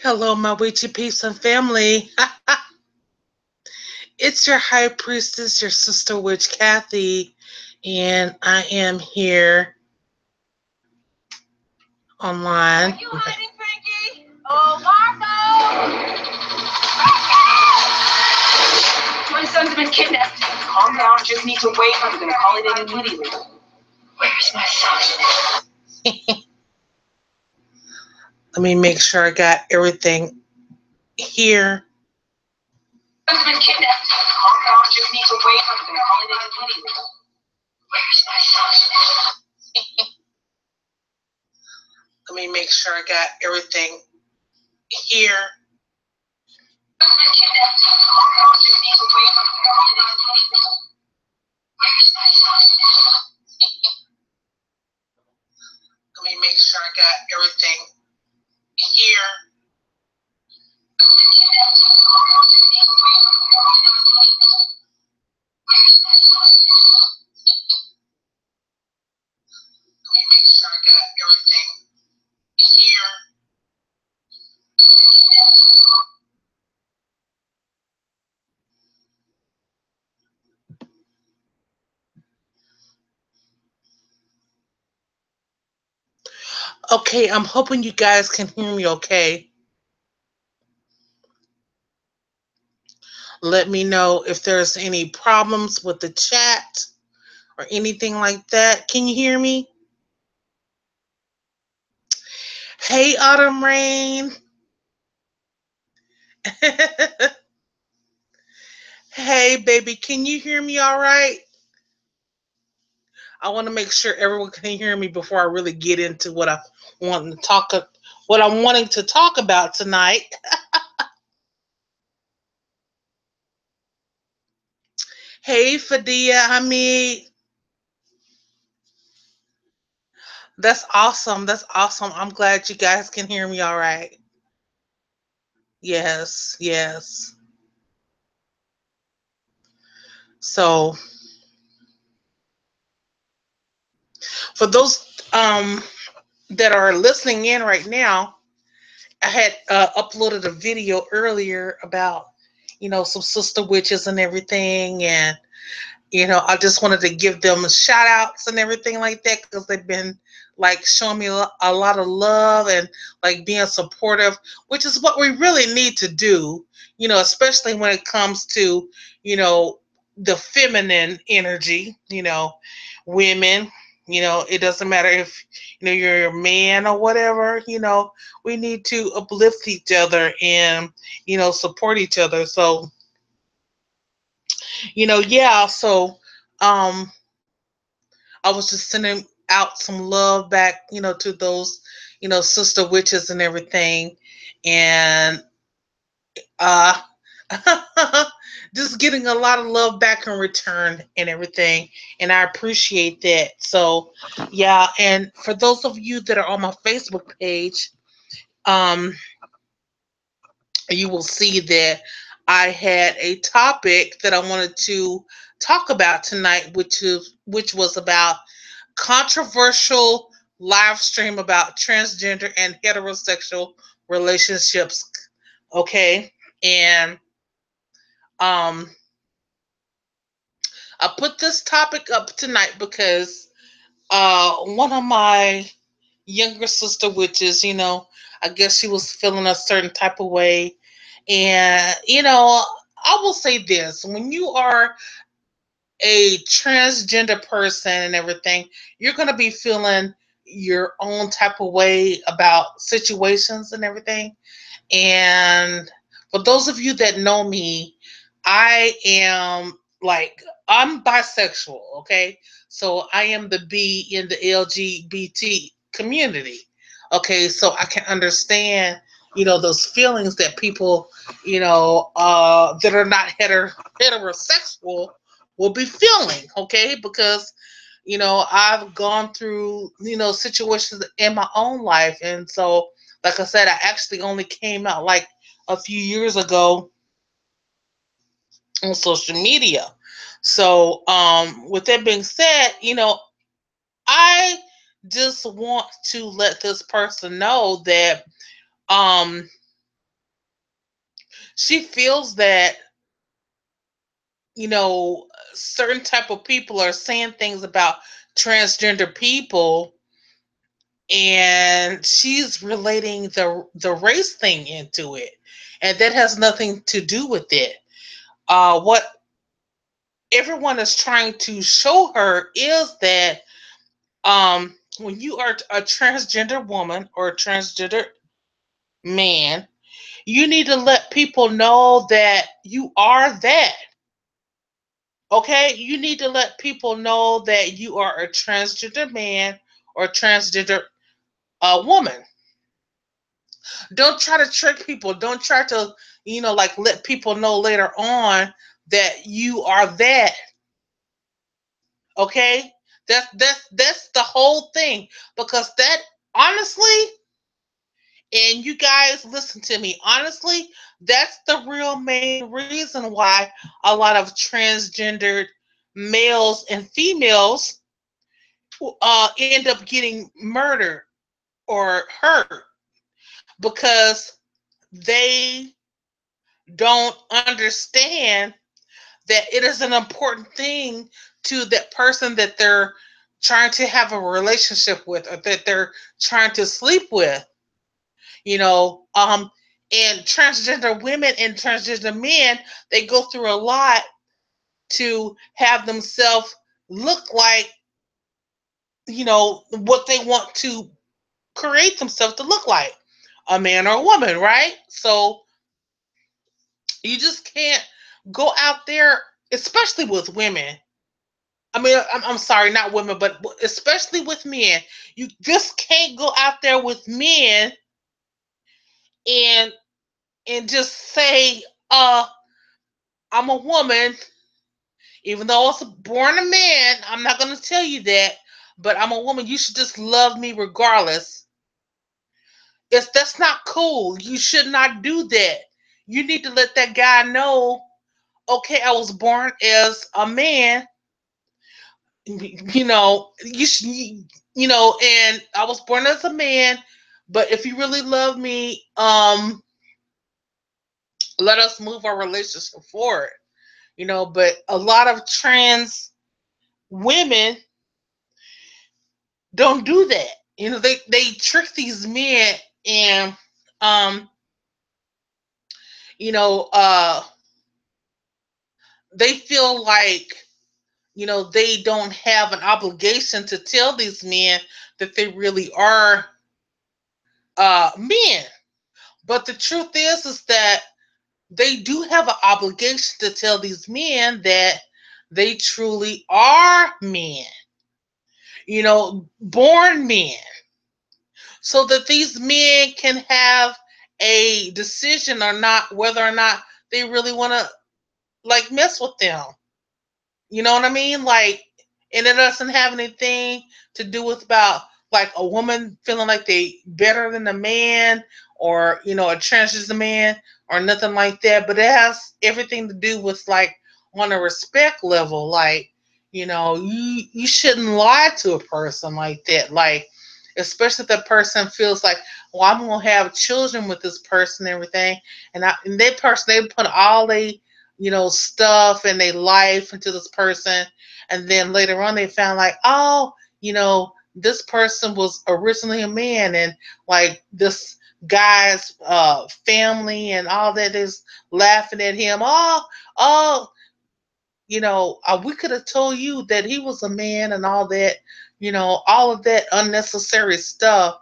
Hello, my witchy peeps and family. It's your high priestess, your sister witch, Kathy, and I am here Are online. you hiding, Frankie? Oh, Marco! My sons have been kidnapped. Calm down. Just need to wait. I'm gonna call it in immediately. Where's my son? Let me make sure I got everything here. Sons have been kidnapped. Calm down. Just need to wait. I'm gonna call it in immediately. Where's my son? Let me make sure I got everything here. Sons have been kidnapped. Calm down. Just need to wait. I'm gonna call it in immediately. Where's my son? Let me make sure I got everything here. Let me make sure I got everything here. Okay, I'm hoping you guys can hear me okay. Let me know if there's any problems with the chat or anything like that. Can you hear me? Hey, Autumn Rain. Hey, baby, can you hear me all right? I want to make sure everyone can hear me before I really get into what I'm wanting to talk about tonight. Hey, Fadia Hamid. That's awesome. That's awesome. I'm glad you guys can hear me all right. Yes, yes. So, for those that are listening in right now, I had uploaded a video earlier about, some sister witches and everything. And, I just wanted to give them shout outs and everything like that because they've been like showing me a lot of love and like being supportive, which is what we really need to do, especially when it comes to, you know, the feminine energy, women. It doesn't matter if you're a man or whatever. We need to uplift each other and support each other. So yeah. So um, I was just sending out some love back, to those sister witches and everything, and uh, just getting a lot of love back in return and everything, and I appreciate that. So yeah, and for those of you that are on my Facebook page, um you will see that I had a topic that I wanted to talk about tonight, which was about controversial live stream about transgender and heterosexual relationships. Okay, and um I put this topic up tonight because one of my younger sister witches, I guess she was feeling a certain type of way. And, I will say this: when you are a transgender person and everything, you're going to be feeling your own type of way about situations and everything. And for those of you that know me, I am like, I'm bisexual, okay? So I am the B in the LGBT community. Okay, so I can understand, those feelings that people, that are not heterosexual will be feeling, okay? Because I've gone through, situations in my own life. And so, like I said, I actually only came out like a few years ago on social media. So, with that being said, I just want to let this person know that, um, She feels that, you know, certain type of people are saying things about transgender people, and she's relating the race thing into it, and that has nothing to do with it. What everyone is trying to show her is that when you are a transgender woman or a transgender man, you need to let people know that you are that. Okay, you need to let people know that you are a transgender man or transgender woman. Don't try to trick people. Don't try to, like let people know later on that you are that. Okay, that's the whole thing, because that, honestly, and you guys listen to me honestly, that's the real main reason why a lot of transgendered males and females end up getting murdered or hurt, because they don't understand that it is an important thing to that person that they're trying to have a relationship with, or that they're trying to sleep with, you know. And transgender women and transgender men, they go through a lot to have themselves look like, what they want to create themselves to look like, a man or a woman, right? So you just can't go out there, especially with women. I mean, I'm sorry, not women, but especially with men. You just can't go out there with men and just say, I'm a woman, even though I was born a man. I'm not gonna tell you that, but I'm a woman. You should just love me regardless. It's That's not cool. You should not do that. You need to let that guy know, okay, I was born as a man, and I was born as a man, but if you really love me, let us move our relationship forward. But a lot of trans women don't do that. They trick these men, and um you know uh they feel like, they don't have an obligation to tell these men that they really are men. But the truth is that they do have an obligation to tell these men that they truly are men, born men, so that these men can have a decision or not, whether or not they really want to, like, mess with them. You know what I mean? Like, and it doesn't have anything to do with about like a woman feeling like they better than a man, or a transgender man, or nothing like that. But it has everything to do with, like, on a respect level. Like, you shouldn't lie to a person like that. Like, especially if that person feels like, well, I'm gonna have children with this person and everything, and that person, they put all they stuff and their life into this person, and then later on they found like, oh, this person was originally a man, and like this guy's family and all that is laughing at him. Oh, we could have told you that he was a man and all that, all of that unnecessary stuff,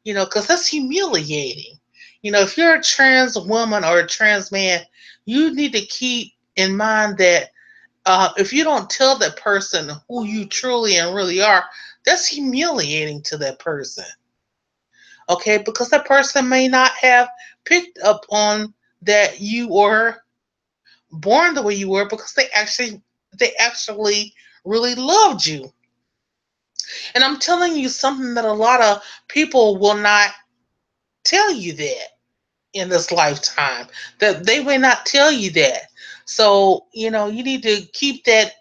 because that's humiliating. If you're a trans woman or a trans man, you need to keep in mind that if you don't tell that person who you truly and really are, that's humiliating to that person. Okay, because that person may not have picked up on that you were born the way you were, because they actually really loved you. And I'm telling you something that a lot of people will not tell you that in this lifetime. That they may not tell you that. So, you need to keep that,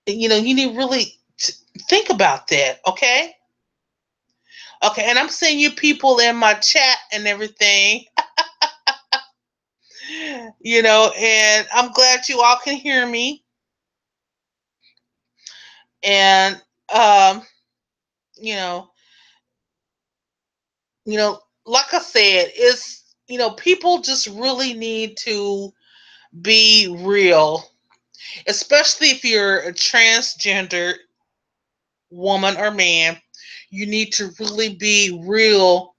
you need really to think about that, okay? Okay, and I'm seeing you people in my chat and everything. And I'm glad you all can hear me. And um, you know, like I said, people just really need to be real, especially if you're a transgender woman or man. You need to really be real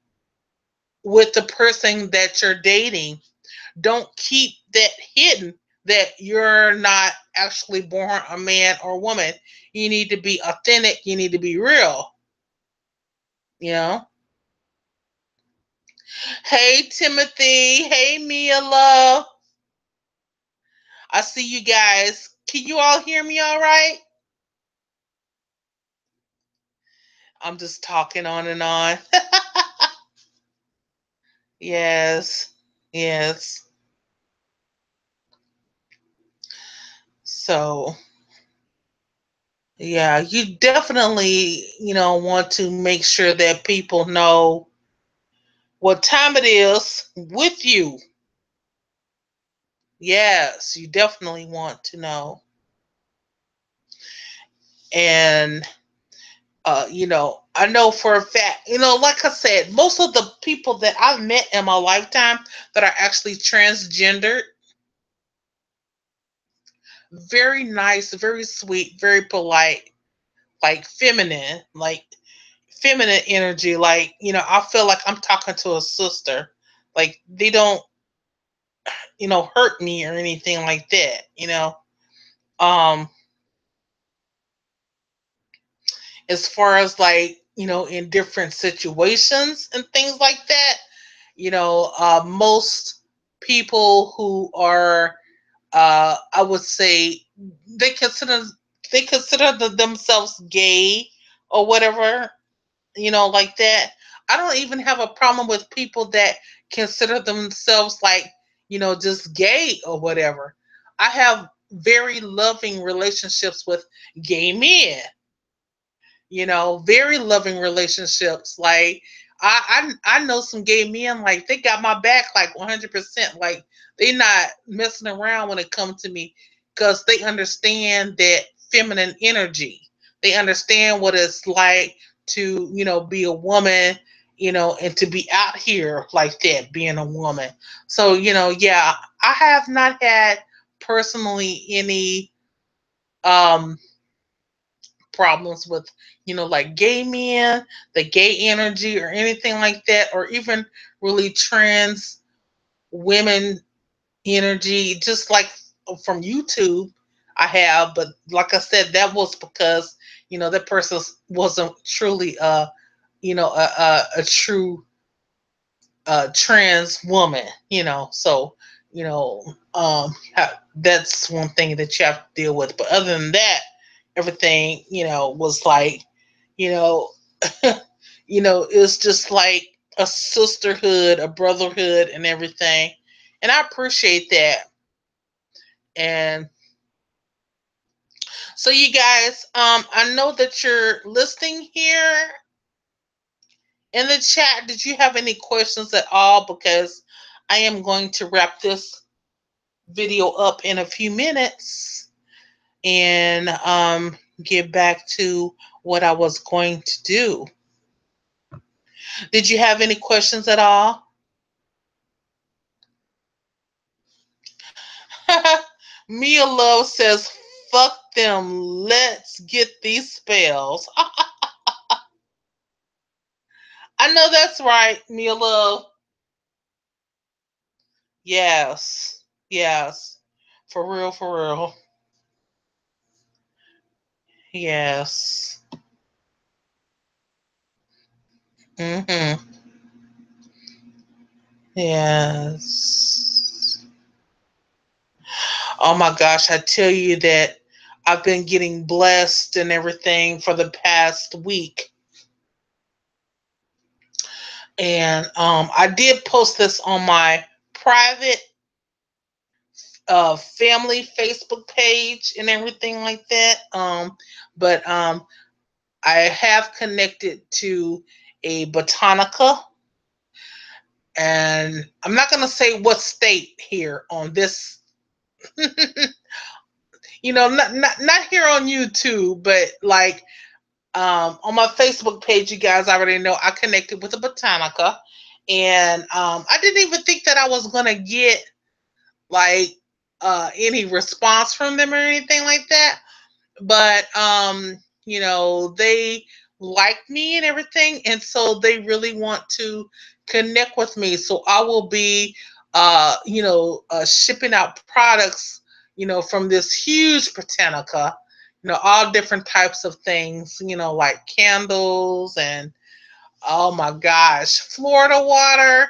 with the person that you're dating. Don't keep that hidden that you're not actually born a man or woman. You need to be authentic. You need to be real. You know. Hey Timothy. Hey Mia Love. I see you guys. Can you all hear me all right? I'm just talking on and on. Yes. Yes. So, yeah, you definitely, want to make sure that people know what time it is with you. Yes, you definitely want to know. And I know for a fact, like I said, most of the people that I've met in my lifetime that are actually transgendered, very nice, very sweet, very polite, like feminine energy. Like, I feel like I'm talking to a sister. Like they don't, hurt me or anything like that. Um, as far as like, in different situations and things like that, most people who are, I would say, they consider themselves gay or whatever, like that. I don't even have a problem with people that consider themselves like, just gay or whatever. I have very loving relationships with gay men, very loving relationships. Like I know some gay men, like they got my back like 100%. Like they not messing around when it comes to me because they understand that feminine energy. They understand what it's like to, be a woman, and to be out here like that, being a woman. So, yeah, I have not had personally any um problems with, like gay men, the gay energy, or anything like that, or even really trans women energy, just like from YouTube. I have, but like I said, that was because, that person wasn't truly a true trans woman, so, that's one thing that you have to deal with. But other than that, everything, was like, you know, it's just like a sisterhood, a brotherhood, and everything. And I appreciate that. And so, you guys, I know that you're listening here in the chat. Did you have any questions at all? Because I am going to wrap this video up in a few minutes and get back to what I was going to do. Did you have any questions at all? Mia Love says, fuck them. Let's get these spells. I know that's right, Mia Love. Yes. Yes. For real, for real. Yes. Mm-hmm. Yes. Oh my gosh, I tell you that I've been getting blessed and everything for the past week. And I did post this on my private family Facebook page and everything like that. But I have connected to a botanica And I'm not going to say what state here on this, not here on YouTube, but like on my Facebook page, you guys already know I connected with a Botanica, and I didn't even think that I was gonna get like any response from them or anything like that. But they like me and everything, and so they really want to connect with me. So I will be, shipping out products, from this huge Botanica, all different types of things, like candles and oh my gosh, Florida water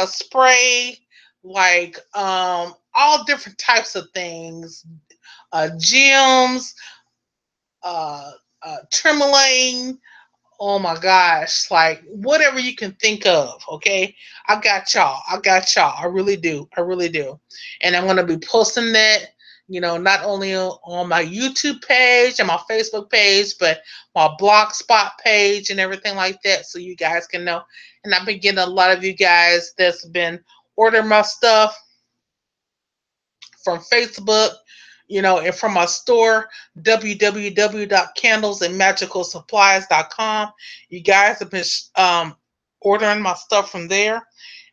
spray, like all different types of things, gems, tremolane. Oh my gosh, like whatever you can think of, okay? I got y'all. I got y'all. I really do. I really do. And I'm going to be posting that, not only on my YouTube page and my Facebook page, but my Blogspot page and everything like that so you guys can know. And I've been getting a lot of you guys that's been ordering my stuff from Facebook, and from my store, www.candlesandmagicalsupplies.com. You guys have been ordering my stuff from there,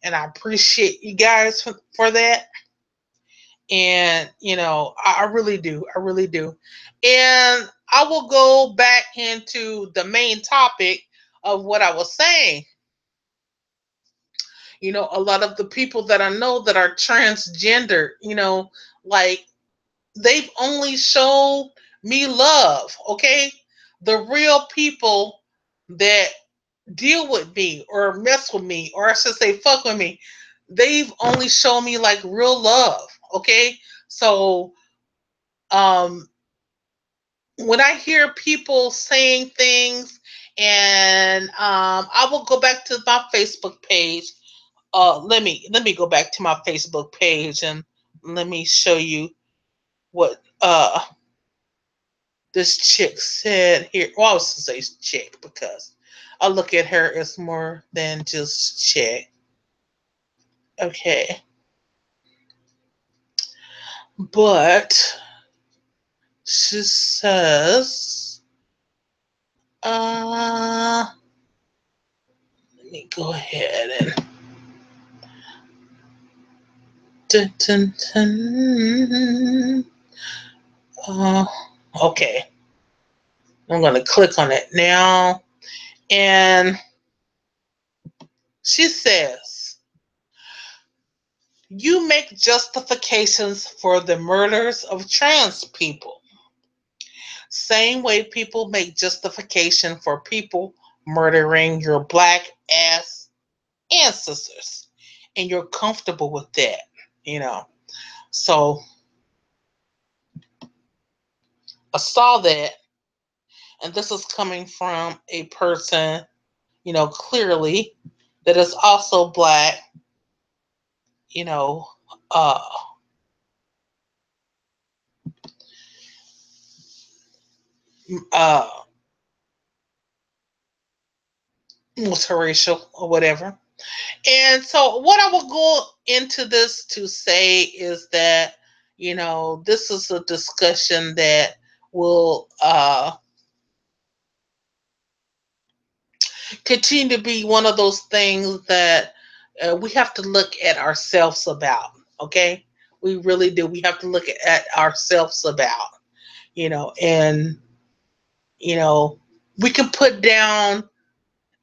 and I appreciate you guys for that. And, I really do. I really do. And I will go back into the main topic of what I was saying. A lot of the people that I know that are transgender, like they've only shown me love, okay? The real people that deal with me or mess with me, or I should say fuck with me, they've only shown me like real love, okay? So um when I hear people saying things, and I will go back to my Facebook page. Let me go back to my Facebook page, and let me show you what this chick said here. Well, I was to say chick because I look at her as more than just chick. Okay. But she says, let me go ahead and dun, dun, dun. Uh, okay. I'm going to click on it now. And she says, you make justifications for the murders of trans people. Same way people make justification for people murdering your black ass ancestors. And you're comfortable with that, you know. So I saw that, and this is coming from a person, clearly that is also black, you know, uh, uh, multiracial or whatever. And so, what I will go into this to say is that, this is a discussion that will continue to be one of those things that we have to look at ourselves about. Okay, we really do. We have to look at ourselves about, and you know, we can put down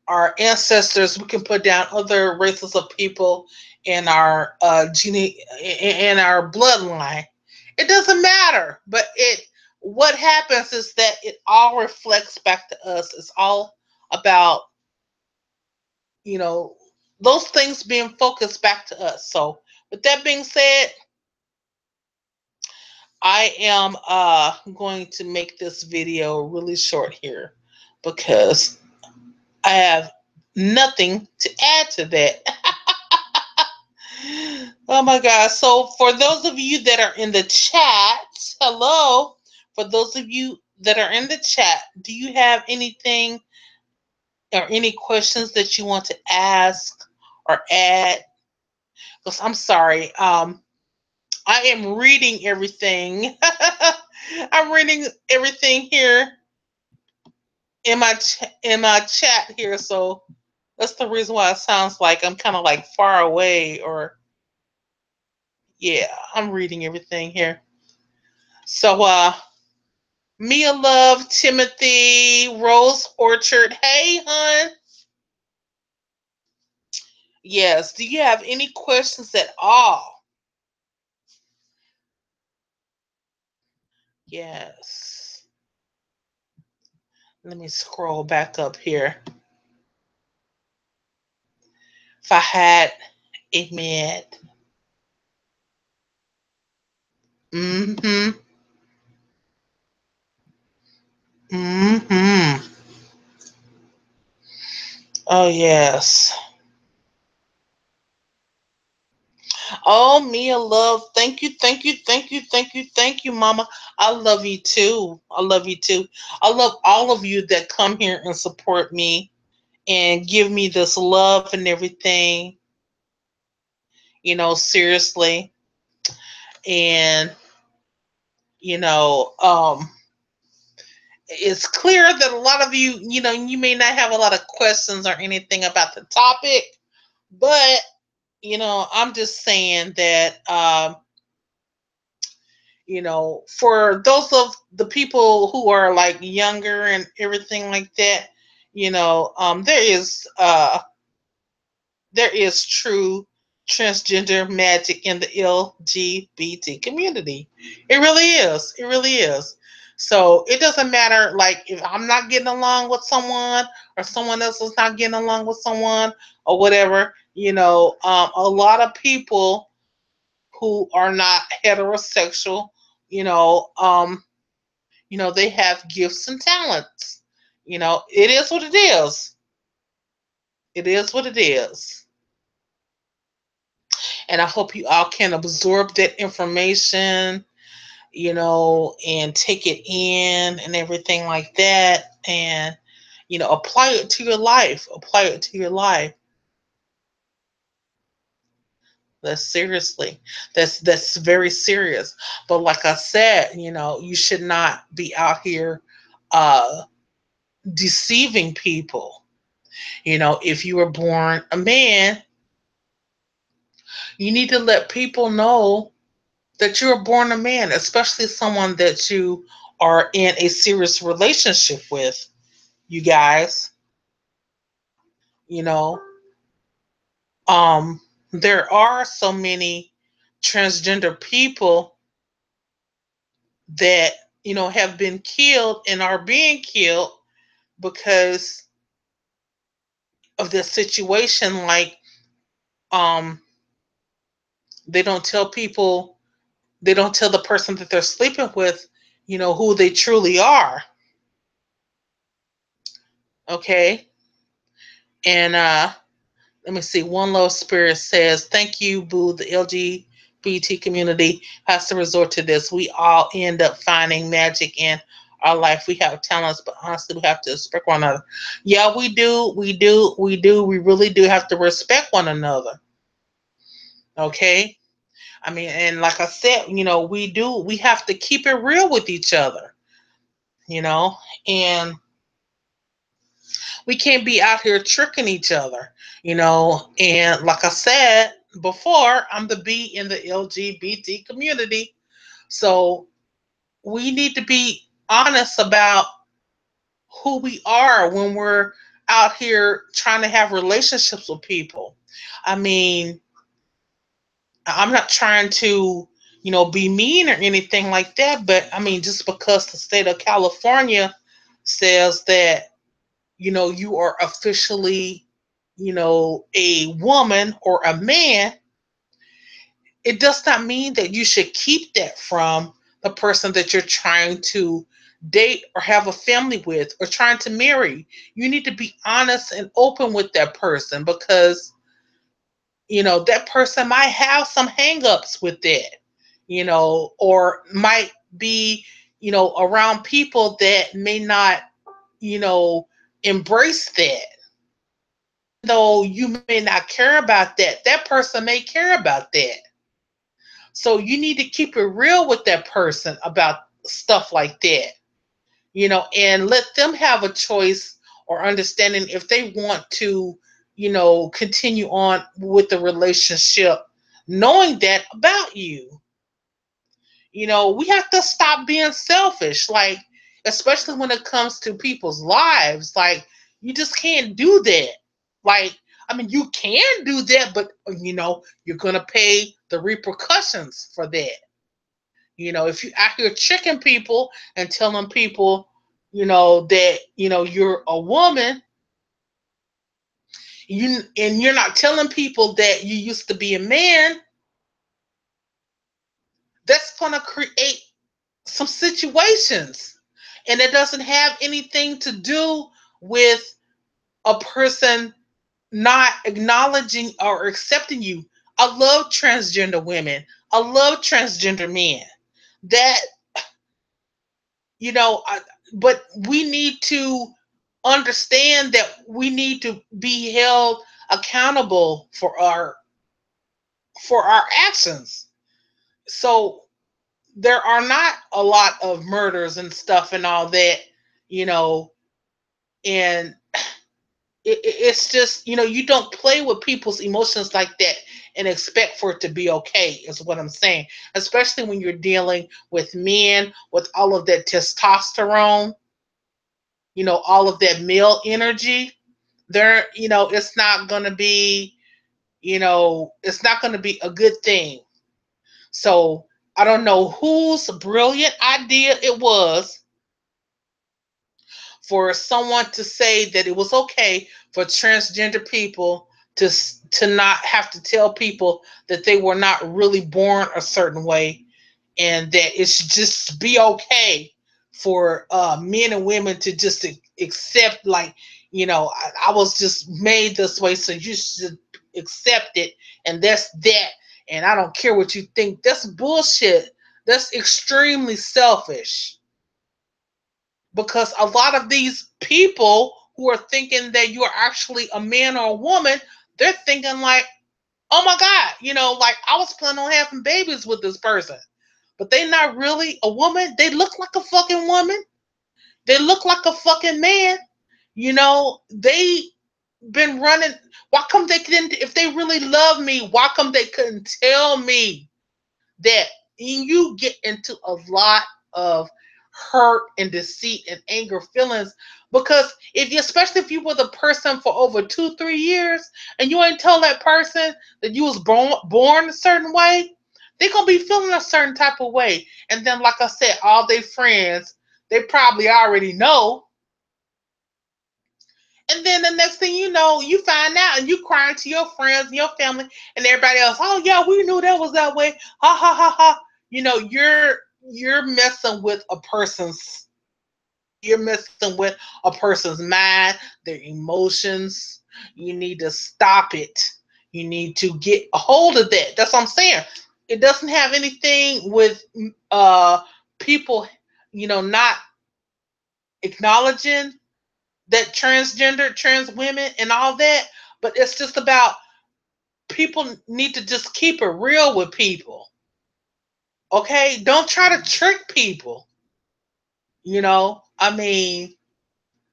our ancestors, we can put down other races of people in our in our bloodline. It doesn't matter, but what happens is that it all reflects back to us. It's all about, you know those things being focused back to us. So with that being said, I am going to make this video really short here because I have nothing to add to that. Oh my God. So, for those of you that are in the chat, hello. For those of you that are in the chat, do you have anything or any questions that you want to ask or add? Because I'm sorry, I am reading everything. I'm reading everything here in in my chat here, so that's the reason why it sounds like I'm kind of like far away, or yeah, I'm reading everything here. So Mia Love, Timothy, Rose Orchard. Hey, hun. Yes. Do you have any questions at all? Yes. Let me scroll back up here. If I had a minute. Mm-hmm. Mm-hmm. Oh yes. Oh, Mia Love. Thank you, thank you, thank you, thank you, thank you, Mama. I love you too. I love you too. I love all of you that come here and support me and give me this love and everything, seriously. And, you know, um, it's clear that a lot of you, you may not have a lot of questions or anything about the topic, but, I'm just saying that, for those of the people who are like younger and everything like that, there is true transgender magic in the LGBT community. It really is. It really is. So it doesn't matter, like, if I'm not getting along with someone or someone else is not getting along with someone or whatever, a lot of people who are not heterosexual, you know, um, they have gifts and talents. It is what it is. It is what it is. And I hope you all can absorb that information, and take it in and everything like that, and apply it to your life. Apply it to your life. That's seriously. That's very serious. But like I said, you should not be out here uh deceiving people. If you were born a man, you need to let people know that you were born a man, especially someone that you are in a serious relationship with, you guys. You know, um, there are so many transgender people that, have been killed and are being killed because of this situation. Like, um, they don't tell people, they don't tell the person that they're sleeping with, who they truly are. Okay. And let me see. One Low Spirit says, "Thank you, Boo. The LGBT community has to resort to this. We all end up finding magic in our life. We have talents, but honestly, we have to respect one another." Yeah, we do. We do. We do. We really do have to respect one another. Okay. I mean, and like I said, we do. We have to keep it real with each other. You know, and we can't be out here tricking each other, And like I said before, I'm the B in the LGBT community. So we need to be honest about who we are when we're out here trying to have relationships with people. I mean, I'm not trying to, be mean or anything like that, but I mean, just because the state of California says that you are officially, a woman or a man, it does not mean that you should keep that from the person that you're trying to date or have a family with or trying to marry. You need to be honest and open with that person, because, that person might have some hangups with it, or might be, around people that may not, you know, embrace that. though you may not care about that, that person may care about that. So you need to keep it real with that person about stuff like that, and let them have a choice or understanding if they want to, continue on with the relationship, knowing that about you. We have to stop being selfish, like, especially when it comes to people's lives. Like, you just can't do that. Like, I mean, you can do that, but you're gonna pay the repercussions for that. If you out here tricking people and telling people, that you're a woman, and you're not telling people that you used to be a man, that's gonna create some situations. And it doesn't have anything to do with a person not acknowledging or accepting you. I love transgender women. I love transgender men. That, I, but we need to understand that we need to be held accountable for our actions. So there are not a lot of murders and stuff and all that, you know, and it's just, you don't play with people's emotions like that and expect for it to be okay, is what I'm saying. Especially when you're dealing with men with all of that testosterone, all of that male energy. There, it's not going to be a good thing. So I don't know whose brilliant idea it was for someone to say that it was okay for transgender people to not have to tell people that they were not really born a certain way, and that it should just be okay for men and women to just accept, like, I was just made this way, so you should accept it, and that's that, and I don't care what you think. That's bullshit. That's extremely selfish, because a lot of these people who are thinking that you are actually a man or a woman, they're thinking like, oh my God, like, I was planning on having babies with this person, but they not really a woman. They look like a fucking woman. They look like a fucking man. They been running. Why come they couldn't? If they really love me, why come they couldn't tell me that? You get into a lot of hurt and deceit and anger feelings, because if you, especially if you were the person for over 2 3 years, and you ain't tell that person that you was born a certain way, they're gonna be feeling a certain type of way. And then, like I said, all their friends, they probably already know. And then the next thing you know, you find out and you crying to your friends and your family and everybody else. Oh yeah, we knew that was that way. Ha ha ha ha. You're messing with a person's you're messing with a person's mind, their emotions. You need to stop it. You need to get a hold of that. That's what I'm saying. It doesn't have anything with people, not acknowledging that transgender, trans women, and all that. But it's just about, people need to just keep it real with people. Okay? Don't try to trick people. I mean,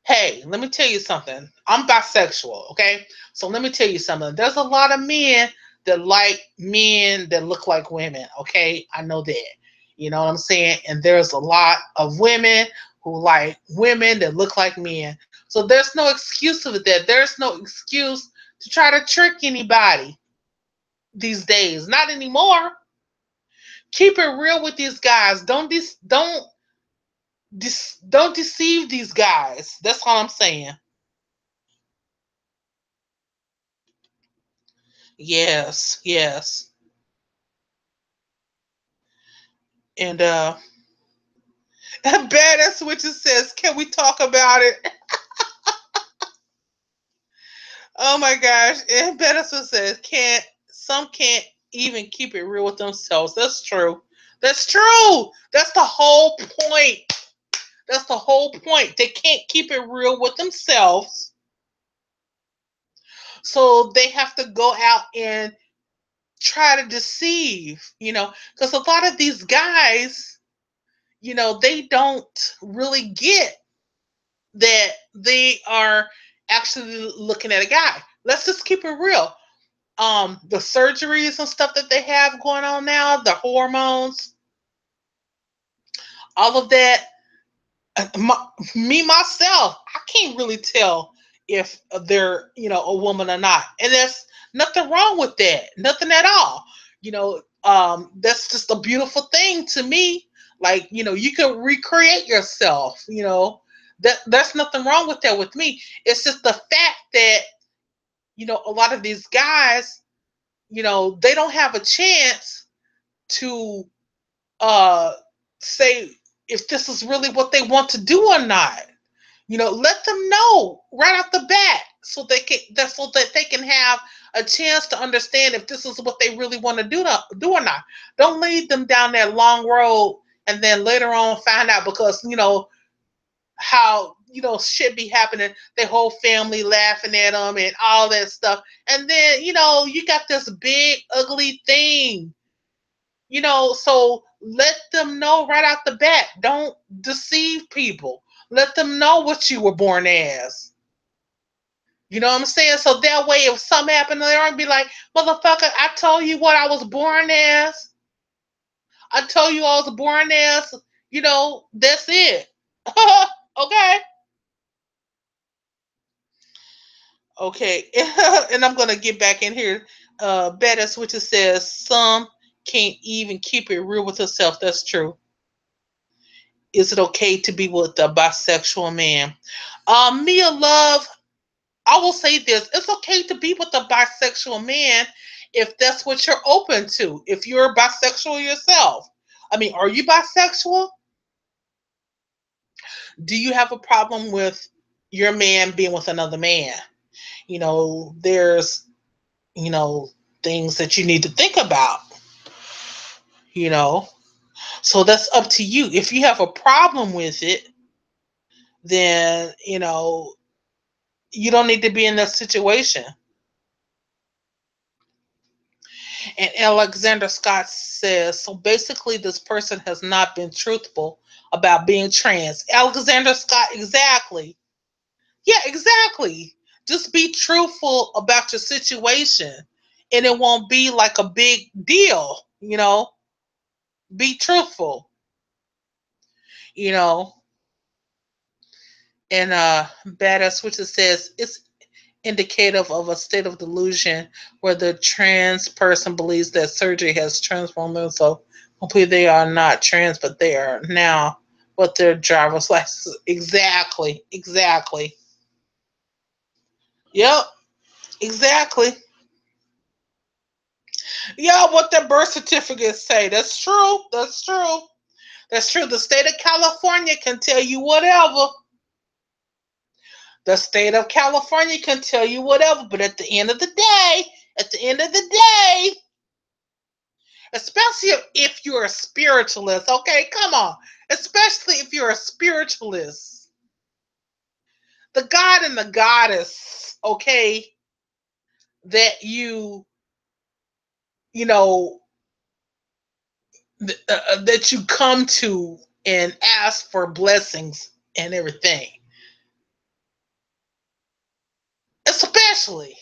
hey, let me tell you something. I'm bisexual, okay? So let me tell you something. There's a lot of men that like men that look like women, okay? I know that. You know what I'm saying? And there's a lot of women who like women that look like men. So there's no excuse of that. There's no excuse to try to trick anybody these days. Not anymore. Keep it real with these guys. Don't deceive these guys. That's all I'm saying. Yes, yes. And Badass Switcher says, can we talk about it? Oh my gosh. And Badass Switcher says, can't even keep it real with themselves. That's true. That's true. That's the whole point. That's the whole point. They can't keep it real with themselves. So they have to go out and try to deceive, because a lot of these guys, they don't really get that they are actually looking at a guy. Let's just keep it real. The surgeries and stuff that they have going on now, the hormones, all of that. Me myself, I can't really tell if they're a woman or not, and there's nothing wrong with that, nothing at all. That's just a beautiful thing to me. Like, you can recreate yourself. That's nothing wrong with that with me. It's just the fact that a lot of these guys, they don't have a chance to uh say if this is really what they want to do or not. Let them know right off the bat, so that they can have a chance to understand if this is what they really want to do or not. Don't lead them down that long road and then later on find out, because how shit be happening. Their whole family laughing at them and all that stuff, and then you got this big ugly thing. So let them know right out the bat. Don't deceive people. Let them know what you were born as. You know what I'm saying? So that way, if something happened later on, be like, motherfucker, I told you what I was born as. I told you I was born as. That's it. Okay. Okay. And I'm going to get back in here. Better Switcher says some can't even keep it real with herself. That's true. Is it okay to be with a bisexual man? Mia Love, I will say this: it's okay to be with a bisexual man if that's what you're open to. If you're bisexual yourself, I mean, are you bisexual? Do you have a problem with your man being with another man? There's you know things that you need to think about. You know, so that's up to you. If you have a problem with it, then you don't need to be in that situation. And Alexander Scott says, so basically, this person has not been truthful about being trans. Alexander Scott, exactly. Yeah, exactly. Just be truthful about your situation, and it won't be like a big deal. Be truthful, you know. And Badass Switcher says, it's indicative of a state of delusion where the trans person believes that surgery has transformed them so hopefully they are not trans, but they are now with their driver's license. Exactly. Exactly. Yep. Exactly. Yeah, what their birth certificates say. That's true. That's true. That's true. The state of California can tell you whatever. The state of California can tell you whatever, but at the end of the day, especially if you're a spiritualist, okay? Come on. Especially if you're a spiritualist. The god and the goddess, okay, that you know, that you come to and ask for blessings and everything. Especially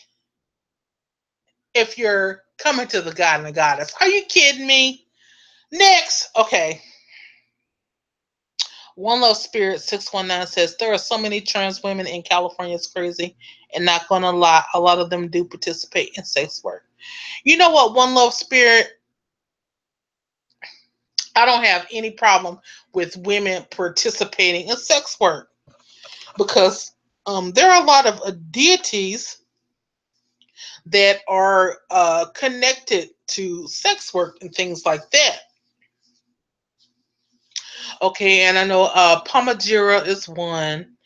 if you're coming to the god and the goddess. Are you kidding me? Next, okay. One Love Spirit 619 says there are so many trans women in California. It's crazy. And not gonna lie, a lot of them do participate in sex work. You know what, One Love Spirit? I don't have any problem with women participating in sex work, because there are a lot of deities that are connected to sex work and things like that. Okay, and I know Palmajira is one,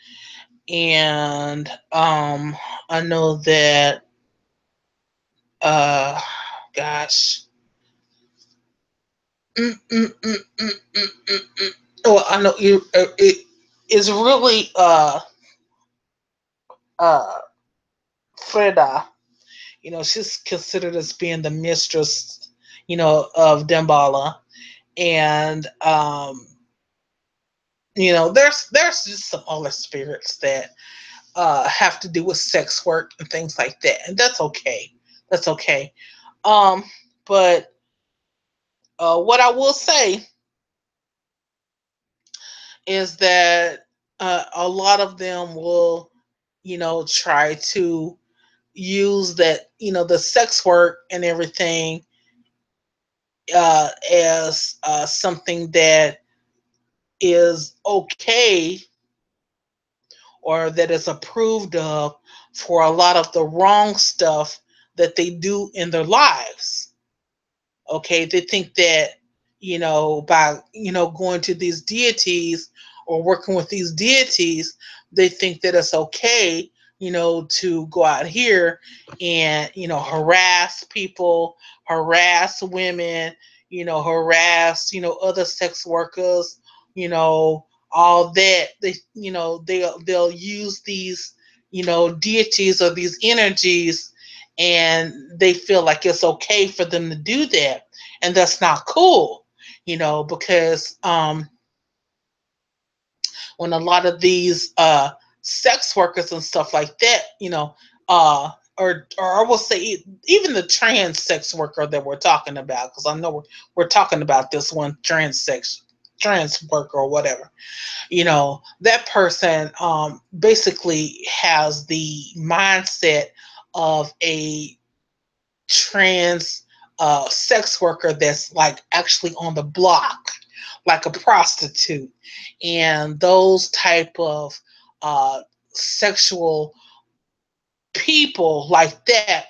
and I know that uh gosh. Mm, mm, mm, mm, mm, mm, mm. Oh, I know it is really Freda. She's considered as being the mistress, of Dambala. And there's just some other spirits that have to do with sex work and things like that, and that's okay. That's okay. Um, but what I will say is that a lot of them will, try to use that, the sex work and everything as something that is okay or that is approved of for a lot of the wrong stuff that they do in their lives. Okay, they think that, by, going to these deities or working with these deities, they think that it's okay, to go out here and, harass people, harass women, harass, other sex workers, you know all that. They'll use these, deities or these energies, and they feel like it's okay for them to do that, and that's not cool. Because when a lot of these sex workers and stuff like that, or I will say even the trans sex worker that we're talking about, because I know we're talking about this one trans worker or whatever. That person basically has the mindset of a trans sex worker that's like actually on the block, like a prostitute, and those type of sexual people like that.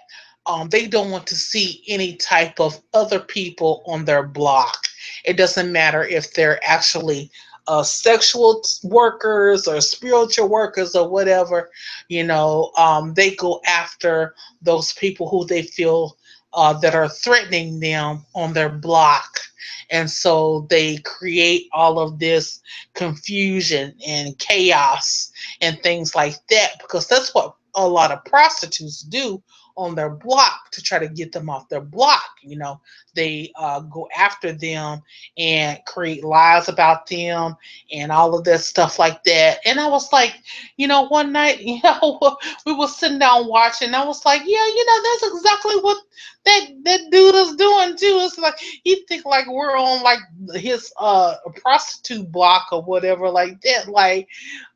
They don't want to see any type of other people on their block. It doesn't matter if they're actually sexual workers or spiritual workers or whatever. They go after those people who they feel that are threatening them on their block. And so they create all of this confusion and chaos and things like that, because that's what a lot of prostitutes do on their block to try to get them off their block. They go after them and create lies about them and all of that stuff like that. And I was like, one night, we were sitting down watching. I was like, yeah, that's exactly what that dude is doing too. It's like he think like we're on like his prostitute block or whatever like that. Like,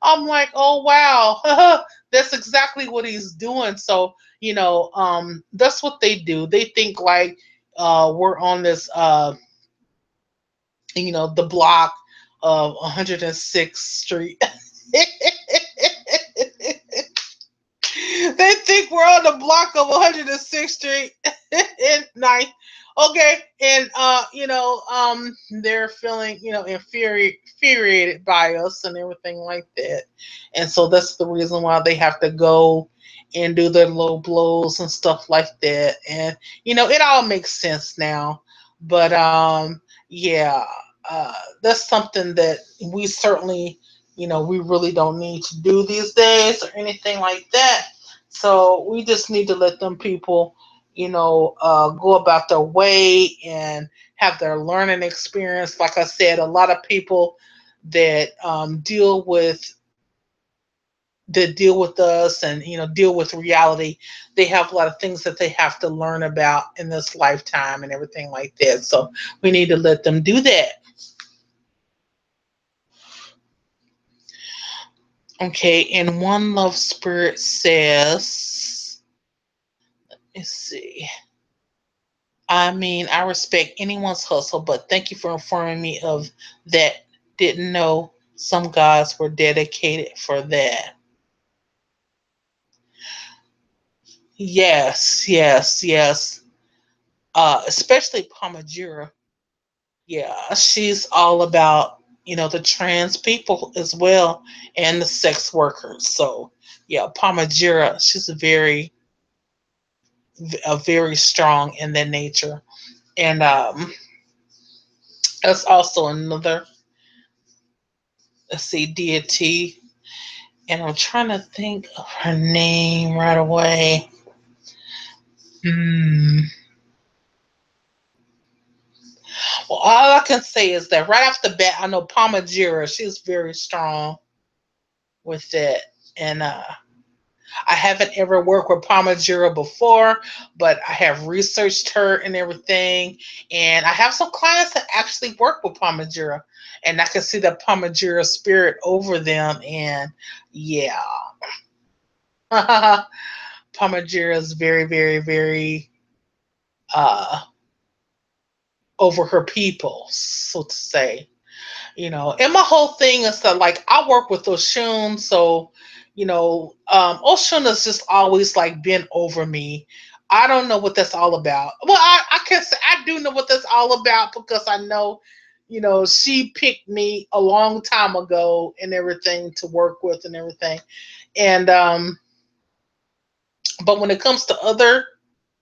I'm like, oh wow. That's exactly what he's doing. So, that's what they do. They think like we're on this the block of 106th Street. They think we're on the block of 106th Street and Ninth. Okay, and they're feeling infuriated by us and everything like that, and so that's the reason why they have to go and do their low blows and stuff like that, and it all makes sense now. But yeah, that's something that we certainly we really don't need to do these days or anything like that. So we just need to let them people, go about their way and have their learning experience. Like I said, a lot of people that deal with us and deal with reality, they have a lot of things that they have to learn about in this lifetime and everything like that. So we need to let them do that. Okay, and One Love Spirit says, let's see. I mean, I respect anyone's hustle, but thank you for informing me of that. Didn't know some gods were dedicated for that. Yes, yes, yes. Especially Palmajira. Yeah, she's all about, the trans people as well and the sex workers. So, yeah, Palmajira, she's very strong in that nature. And that's also another, let's see, deity. And I'm trying to think of her name right away. Mm. Well, all I can say is that right off the bat, I know Palmajira, she's very strong with it. And I haven't ever worked with Palmajira before, but I have researched her and everything. And I have some clients that actually work with Palmajira. And I can see the Palmajira spirit over them. And yeah, Palmajira is very, very, very uh, over her people, so to say. And my whole thing is that, like, I work with Oshun, so Oshun has just always like been over me. I don't know what that's all about. Well, I can say I do know what that's all about because I know, she picked me a long time ago and everything to work with and everything. And but when it comes to other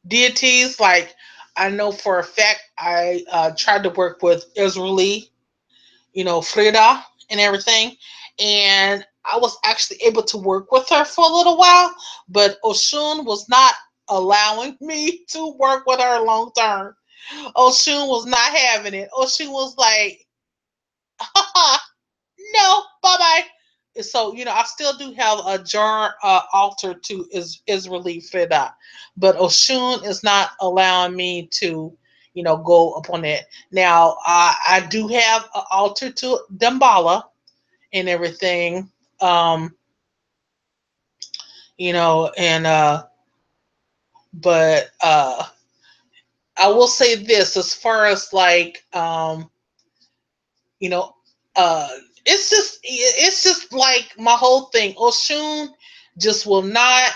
deities, like, I know for a fact I tried to work with Israeli, Frida and everything. And I was actually able to work with her for a little while, but Oshun was not allowing me to work with her long term. Oshun was not having it. Oshun was like, no, bye bye. So, I still do have a jar altar to Israeli Frida, but Oshun is not allowing me to, go upon it. Now, I do have an altar to Dambala and everything. Um, and but I will say this as far as like you know, uh it's just like my whole thing. Oshun just will not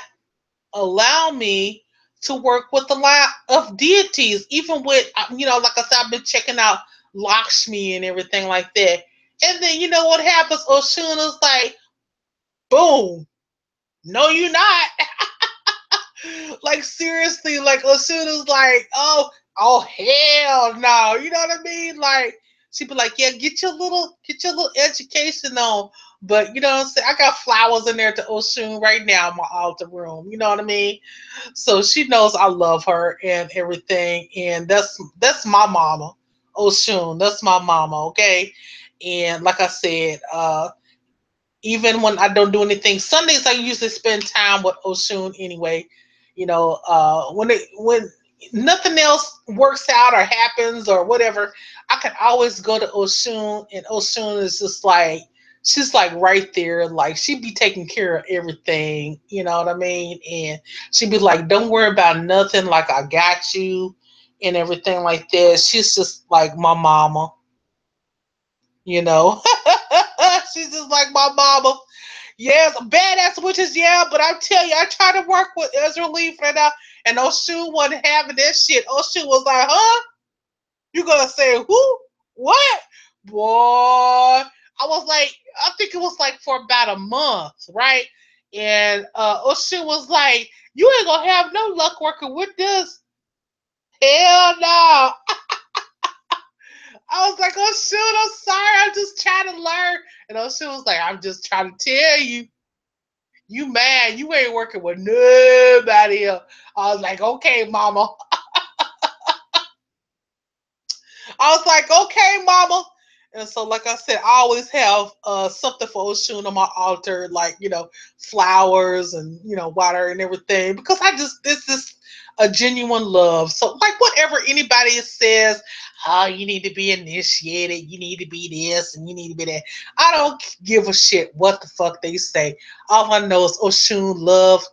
allow me to work with a lot of deities, even with like I said, I've been checking out Lakshmi and everything like that. And then you know what happens? Oshun is like, boom, no, you're not. Like, seriously, like as soon as like, oh hell no, you know what I mean? Like, she'd be like, yeah, get your little education on. But you know what I'm saying? I got flowers in there to Oshun right now in my altar room. You know what I mean? So she knows I love her and everything. And that's my mama. Oshun, that's my mama, okay? And like I said, even when I don't do anything. Sundays I usually spend time with Oshun anyway. When nothing else works out or happens or whatever, I can always go to Oshun, and Oshun is just like, she's like right there, like she'd be taking care of everything. You know what I mean? And she'd be like, "Don't worry about nothing. Like, I got you." And everything like that. She's just like my mama, you know. She's just like my mama. Yes, badass witches, yeah, but I tell you, I tried to work with Ezra Lee for that, and Oshu wasn't having that shit. Oshu was like, huh? You gonna say who? What? Boy, I was like, I think it was like for about a month, right? And Oshu was like, you ain't gonna have no luck working with this. Hell no. I was like, oh shoot, I'm sorry, I'm just trying to learn. And Oshu was like, I'm just trying to tell you. You mad? You ain't working with nobody else. I was like, okay, mama. I was like, okay, mama. And so, like I said, I always have something for Oshun on my altar, like, flowers and, water and everything, because this is a genuine love. So, like, whatever anybody says, oh, you need to be initiated, you need to be this, and you need to be that. I don't give a shit what the fuck they say. All I know is Oshun love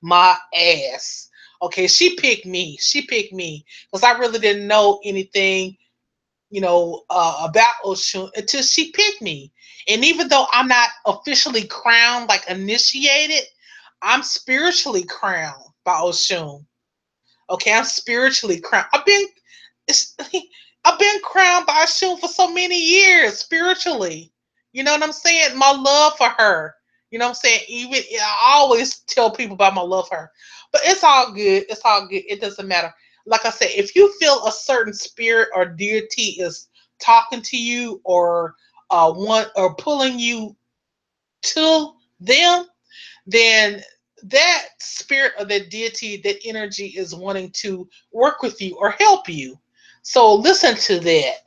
my ass. Okay, she picked me. She picked me because I really didn't know anything, about Oshun until she picked me. And even though I'm not officially crowned, like initiated, I'm spiritually crowned by Oshun. Okay, I'm spiritually crowned. It's, I've been crowned by Oshun for so many years spiritually. You know what I'm saying? My love for her. You know what I'm saying? Even I always tell people about my love for her, but it's all good. It's all good. It doesn't matter. Like I said, if you feel a certain spirit or deity is talking to you or want or pulling you to them, then that spirit of that deity, that energy is wanting to work with you or help you. So listen to that,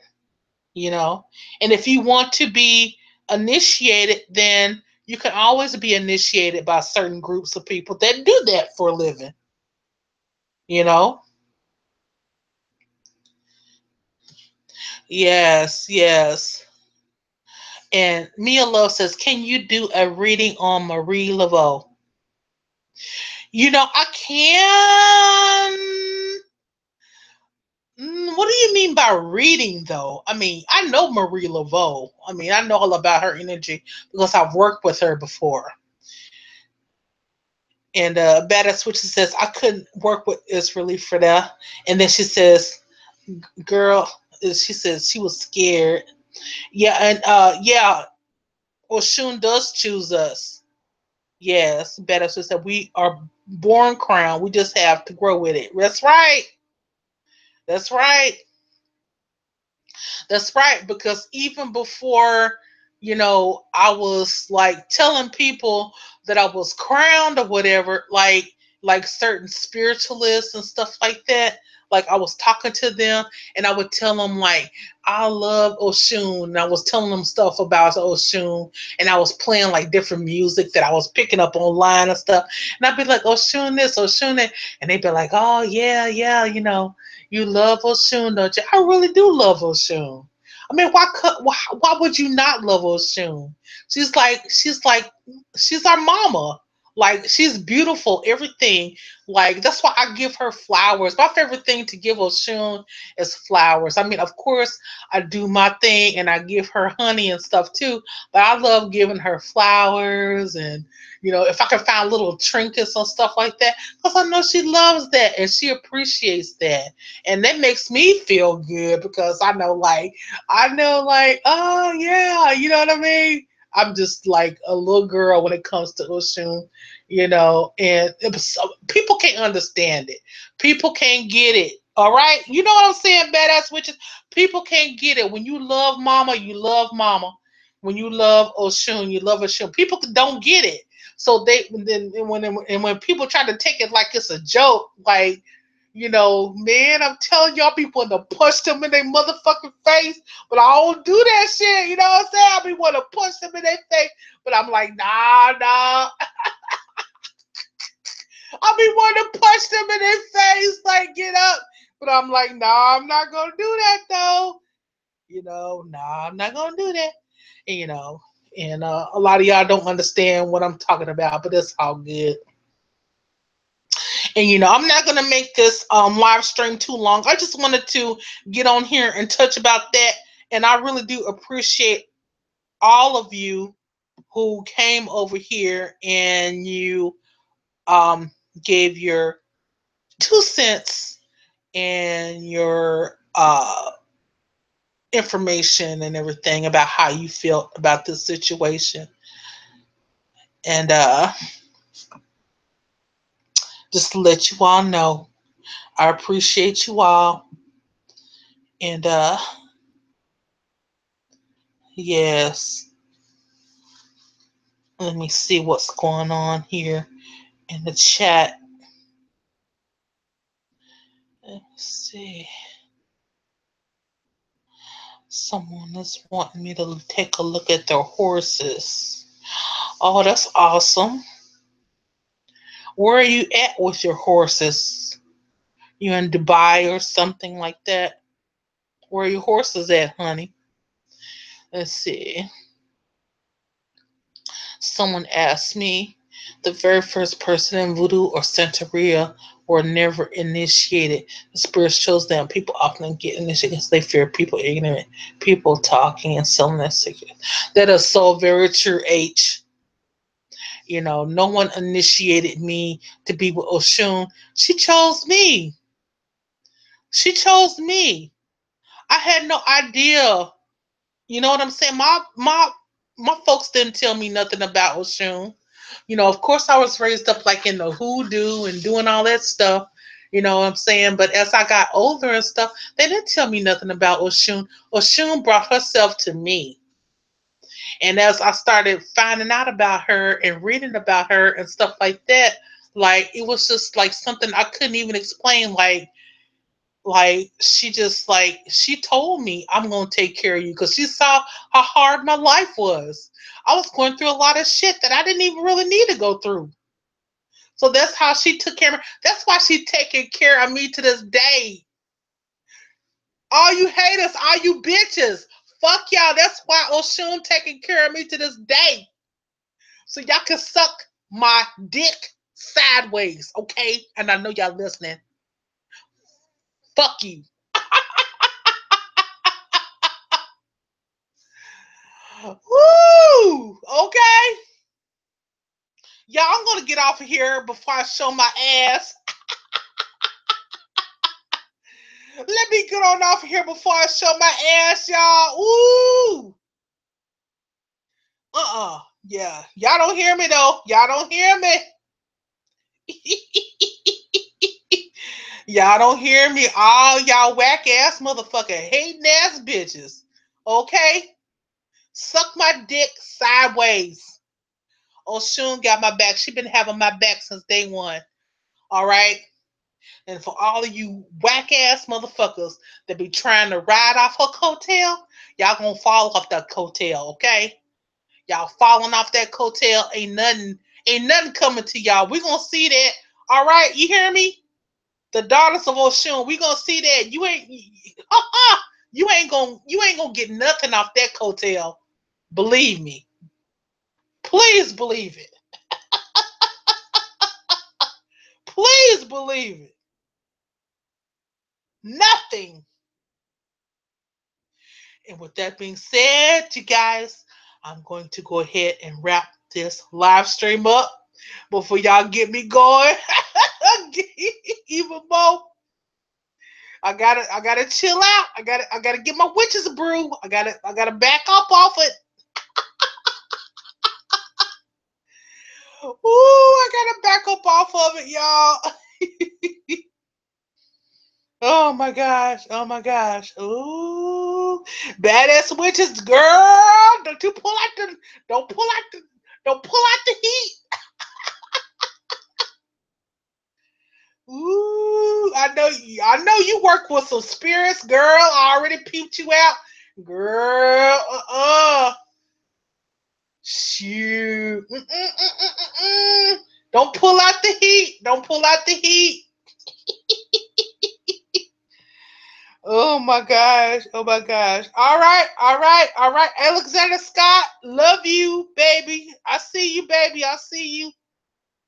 you know. And if you want to be initiated, then you can always be initiated by certain groups of people that do that for a living, you know. Yes, yes. And Mia Love says, can you do a reading on Marie Laveau? You know, I can. What do you mean by reading, though? I mean, I know Marie Laveau. I mean, I know all about her energy because I've worked with her before. And Badass Switcher says, I couldn't work with Israeli for that. And then she says, girl, she says she was scared. Yeah, and yeah, Oshun does choose us. Yes, Badass Switcher said, we are born crowned. We just have to grow with it. That's right. That's right. That's right, because even before, I was like telling people that I was crowned or whatever, like certain spiritualists and stuff like that. Like I was talking to them and I would tell them like I love Oshun, and I was telling them stuff about Oshun, and I was playing like different music that I was picking up online and stuff. And I'd be like, Oshun this, Oshun that, and they'd be like, oh yeah, yeah, you love Oshun, don't you? I really do love Oshun. I mean, why would you not love Oshun? She's like she's our mama. Like she's beautiful, everything. Like that's why I give her flowers. My favorite thing to give Oshun is flowers. I mean, of course, I do my thing and I give her honey and stuff too. But I love giving her flowers, and if I can find little trinkets and stuff like that, because I know she loves that and she appreciates that, and that makes me feel good because I know, like, oh yeah, you know what I mean? I'm just like a little girl when it comes to Oshun, and people can't understand it. People can't get it. All right? You know what I'm saying, badass witches? People can't get it. When you love mama, you love mama. When you love Oshun, you love Oshun. People don't get it. So when people try to take it like it's a joke, like, man, I'm telling y'all, people want to punch them in their motherfucking face, but I don't do that shit. You know what I'm saying? I be want to punch them in their face, but I'm like, nah, nah. I be wanting to punch them in their face, like, get up. But I'm like, nah, I'm not gonna do that though. Nah, I'm not gonna do that. And, and a lot of y'all don't understand what I'm talking about, but it's all good. And I'm not gonna make this live stream too long. I just wanted to get on here and touch about that. And I really do appreciate all of you who came over here and you um gave your 2 cents and your information and everything about how you felt about this situation. And just to let you all know, I appreciate you all. And yes, let me see what's going on here in the chat. Let me see. Someone is wanting me to take a look at their horses. Oh, that's awesome. Where are you at with your horses? You in Dubai or something like that? Where are your horses at, honey? Let's see. Someone asked me, the very first person in voodoo or Santeria were never initiated. The spirit shows them people often get initiated because they fear people ignorant, people talking and selling their secrets. That is so very true, H. No one initiated me to be with Oshun. She chose me. She chose me. I had no idea. You know what I'm saying? My folks didn't tell me nothing about Oshun. Of course I was raised up like in the hoodoo and doing all that stuff. You know what I'm saying? But as I got older and stuff, they didn't tell me nothing about Oshun. Oshun brought herself to me. And as I started finding out about her and reading about her and stuff like that, like it was just like something I couldn't even explain. Like she just like she told me I'm gonna take care of you because she saw how hard my life was. I was going through a lot of shit that I didn't even really need to go through. So that's how she took care of me. That's why she taking care of me to this day. All you haters, all you bitches, fuck y'all. That's why Oshun taking care of me to this day. So y'all can suck my dick sideways, okay? And I know y'all listening. Fuck you. Woo! Okay. Y'all, I'm gonna get off of here before I show my ass. Let me get on off of here before I show my ass, y'all. Ooh. Yeah. Y'all don't hear me though. Y'all don't hear me. Y'all don't hear me. All y'all whack ass motherfucker hating ass bitches. Okay? Suck my dick sideways. Oshun got my back. She been having my back since day one. All right? And for all of you whack ass motherfuckers that be trying to ride off her coattail, y'all gonna fall off that coattail, okay? Y'all falling off that coattail. Ain't nothing coming to y'all. We gonna see that. All right, you hear me? The daughters of Oshun, we gonna see that. You ain't gonna get nothing off that coattail. Believe me. Please believe it. Please believe it. Nothing. And with that being said, you guys, I'm going to go ahead and wrap this live stream up before y'all get me going even more. I gotta chill out. I gotta get my witch's brew. I gotta back up off it. Ooh, I gotta back up off of it, y'all. Oh my gosh. Oh my gosh. Ooh. Badass witches, girl. Don't pull out the don't pull out the heat. Ooh, I know you work with some spirits, girl. I already peeped you out. Girl, shoot. Mm-mm. Don't pull out the heat. Don't pull out the heat. Oh my gosh. Oh my gosh. All right. All right. All right. Alexander Scott, love you, baby. I see you, baby. I see you.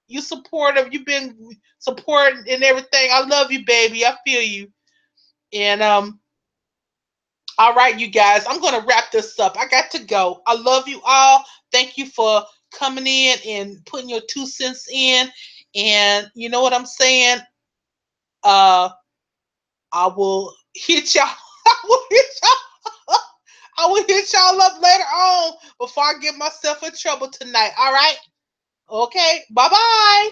You supportive. You've been supporting and everything. I love you, baby. I feel you. And all right, you guys, I'm gonna wrap this up. I got to go. I love you all. Thank you for coming in and putting your 2 cents in. And you know what I'm saying? Uh I will hit y'all. I will hit y'all. I will hit y'all up later on before I get myself in trouble tonight. All right. Okay. Bye bye.